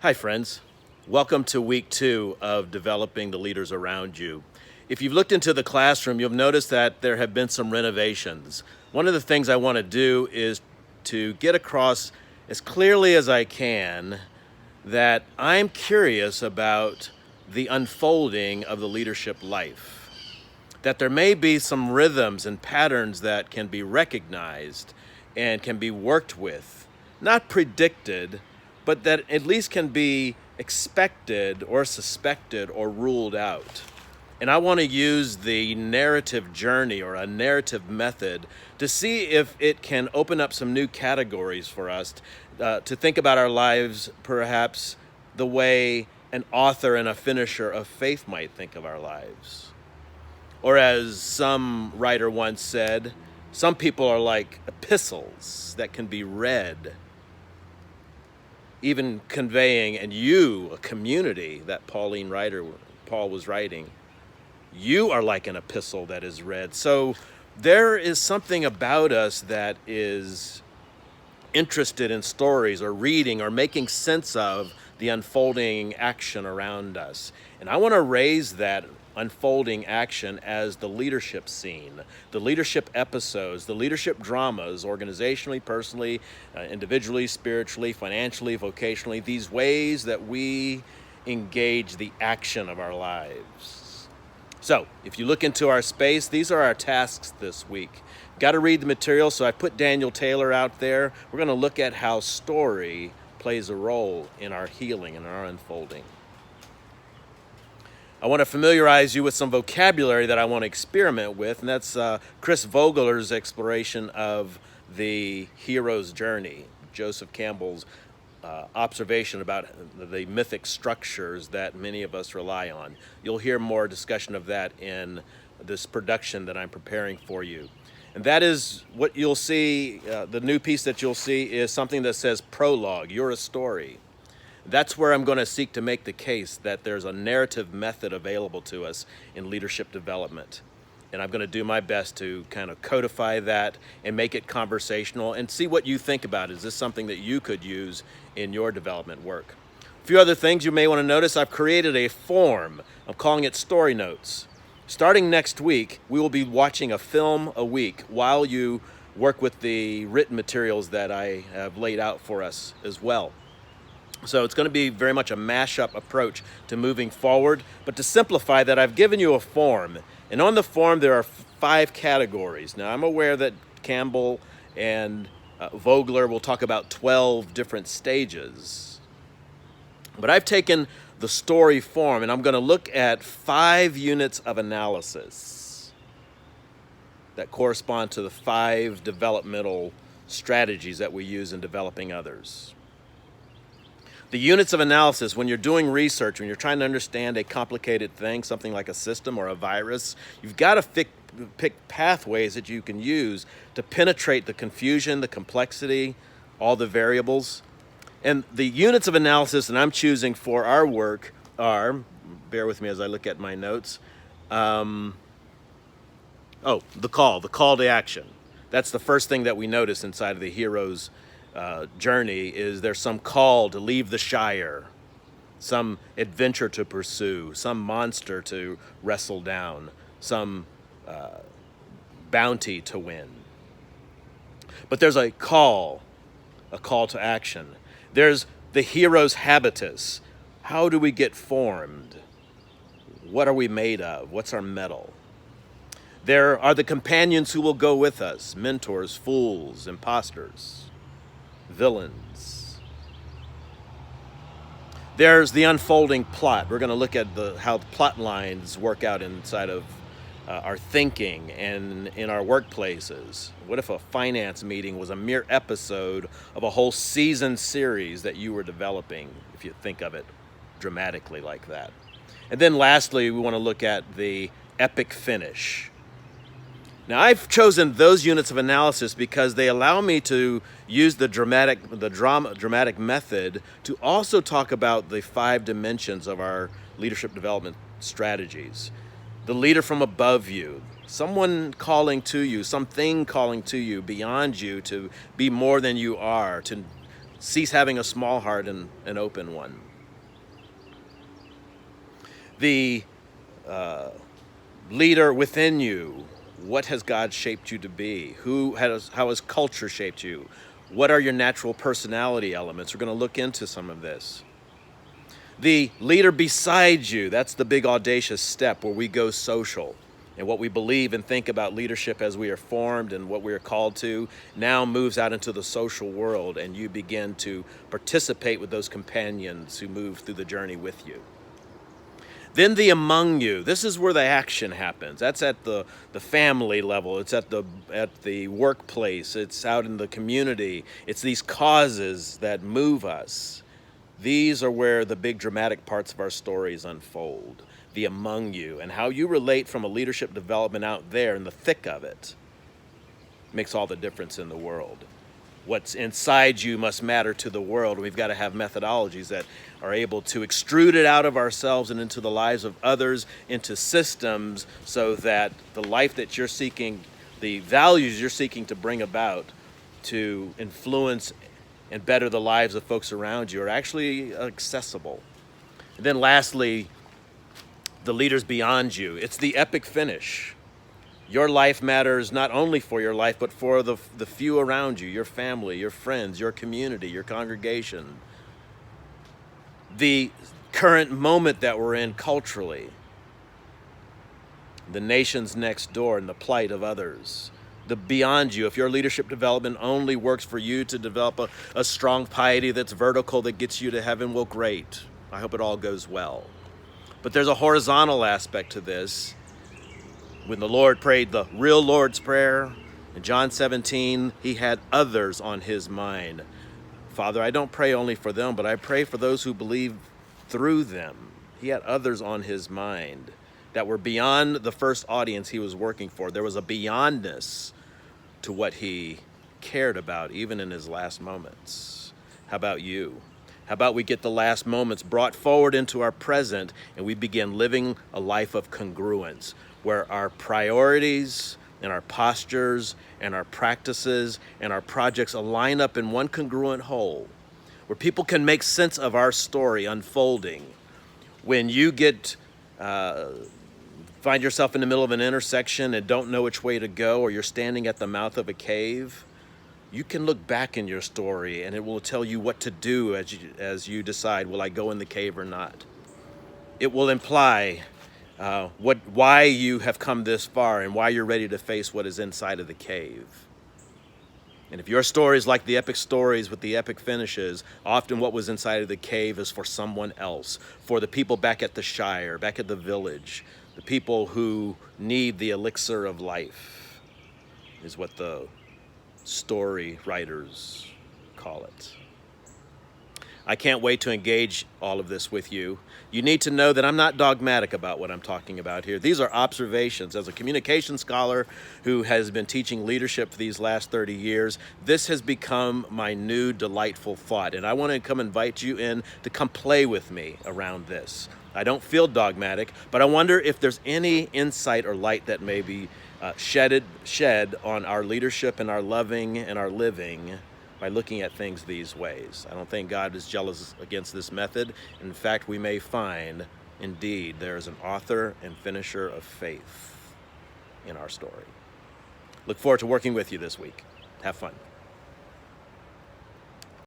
Hi, friends. Welcome to week 2 of developing the leaders around you. If you've looked into the classroom, you'll notice that there have been some renovations. One of the things I want to do is to get across as clearly as I can that I'm curious about the unfolding of the leadership life. That there may be some rhythms and patterns that can be recognized and can be worked with, not predicted, but that at least can be expected or suspected or ruled out. And I want to use the narrative journey or a narrative method to see if it can open up some new categories for us to think about our lives perhaps the way an author and a finisher of faith might think of our lives. Or as some writer once said, some people are like epistles that can be read, even conveying, and you, a community that Paul was writing, you are like an epistle that is read. So there is something about us that is interested in stories or reading or making sense of the unfolding action around us. And I want to raise that unfolding action as the leadership scene, the leadership episodes, the leadership dramas, organizationally, personally, individually, spiritually, financially, vocationally, these ways that we engage the action of our lives. So, if you look into our space, these are our tasks this week. Got to read the material, so I put Daniel Taylor out there. We're going to look at how story plays a role in our healing and our unfolding. I want to familiarize you with some vocabulary that I want to experiment with, and that's Chris Vogler's exploration of the hero's journey, Joseph Campbell's observation about the mythic structures that many of us rely on. You'll hear more discussion of that in this production that I'm preparing for you. And that is what you'll see, the new piece that you'll see is something that says prologue, you're a story. That's where I'm going to seek to make the case that there's a narrative method available to us in leadership development. And I'm going to do my best to kind of codify that and make it conversational and see what you think about it. Is this something that you could use in your development work? A few other things you may want to notice. I've created a form. I'm calling it Story Notes. Starting next week, we will be watching a film a week while you work with the written materials that I have laid out for us as well. So it's going to be very much a mashup approach to moving forward. But to simplify that, I've given you a form. And on the form, there are 5 categories. Now, I'm aware that Campbell and Vogler will talk about 12 different stages. But I've taken the story form, and I'm going to look at 5 units of analysis that correspond to the 5 developmental strategies that we use in developing others. The units of analysis, when you're doing research, when you're trying to understand a complicated thing, something like a system or a virus, you've got to pick pathways that you can use to penetrate the confusion, the complexity, all the variables. And the units of analysis that I'm choosing for our work are, bear with me as I look at my notes, the call to action. That's the first thing that we notice inside of the hero's journey is there's some call to leave the Shire, some adventure to pursue, some monster to wrestle down, some bounty to win. But there's a call to action. There's the hero's habitus. How do we get formed? What are we made of? What's our metal? There are the companions who will go with us, mentors, fools, imposters, villains. There's the unfolding plot. We're going to look at how the plot lines work out inside of our thinking and in our workplaces. What if a finance meeting was a mere episode of a whole season series that you were developing, if you think of it dramatically like that? And then lastly, we want to look at the epic finish. Now, I've chosen those units of analysis because they allow me to use the dramatic method to also talk about the 5 dimensions of our leadership development strategies. The leader from above you, someone calling to you, something calling to you beyond you to be more than you are, to cease having a small heart and an open one. The leader within you, what has God shaped you to be? How has culture shaped you? What are your natural personality elements? We're going to look into some of this. The leader beside you, that's the big audacious step where we go social. And what we believe and think about leadership as we are formed and what we are called to now moves out into the social world, and you begin to participate with those companions who move through the journey with you. Then the among you, this is where the action happens. That's at the family level. It's at the workplace. It's out in the community. It's these causes that move us. These are where the big dramatic parts of our stories unfold. The among you, and how you relate from a leadership development out there in the thick of it makes all the difference in the world. What's inside you must matter to the world. We've got to have methodologies that are able to extrude it out of ourselves and into the lives of others, into systems, so that the life that you're seeking, the values you're seeking to bring about to influence and better the lives of folks around you are actually accessible. And then lastly, the leaders beyond you. It's the epic finish. Your life matters not only for your life, but for the few around you, your family, your friends, your community, your congregation. The current moment that we're in culturally, the nations next door and the plight of others. The beyond you. If your leadership development only works for you to develop a strong piety that's vertical that gets you to heaven, well, great. I hope it all goes well. But there's a horizontal aspect to this. When the Lord prayed the real Lord's Prayer in John 17, he had others on his mind. Father, I don't pray only for them, but I pray for those who believe through them. He had others on his mind that were beyond the first audience he was working for. There was a beyondness to what he cared about, even in his last moments. How about you? How about we get the last moments brought forward into our present, and we begin living a life of congruence, where our priorities and our postures and our practices and our projects align up in one congruent whole, where people can make sense of our story unfolding. When you find yourself in the middle of an intersection and don't know which way to go, or you're standing at the mouth of a cave, you can look back in your story and it will tell you what to do as you decide, will I go in the cave or not? It will imply why you have come this far and why you're ready to face what is inside of the cave. And if your story is like the epic stories with the epic finishes, often what was inside of the cave is for someone else, for the people back at the Shire, back at the village, the people who need the elixir of life, is what the story writers call it. I can't wait to engage all of this with you. You need to know that I'm not dogmatic about what I'm talking about here. These are observations. As a communication scholar who has been teaching leadership for these last 30 years, this has become my new delightful thought. And I want to come invite you in to come play with me around this. I don't feel dogmatic, but I wonder if there's any insight or light that may be shed on our leadership and our loving and our living by looking at things these ways. I don't think God is jealous against this method. In fact, we may find, indeed, there is an author and finisher of faith in our story. Look forward to working with you this week. Have fun.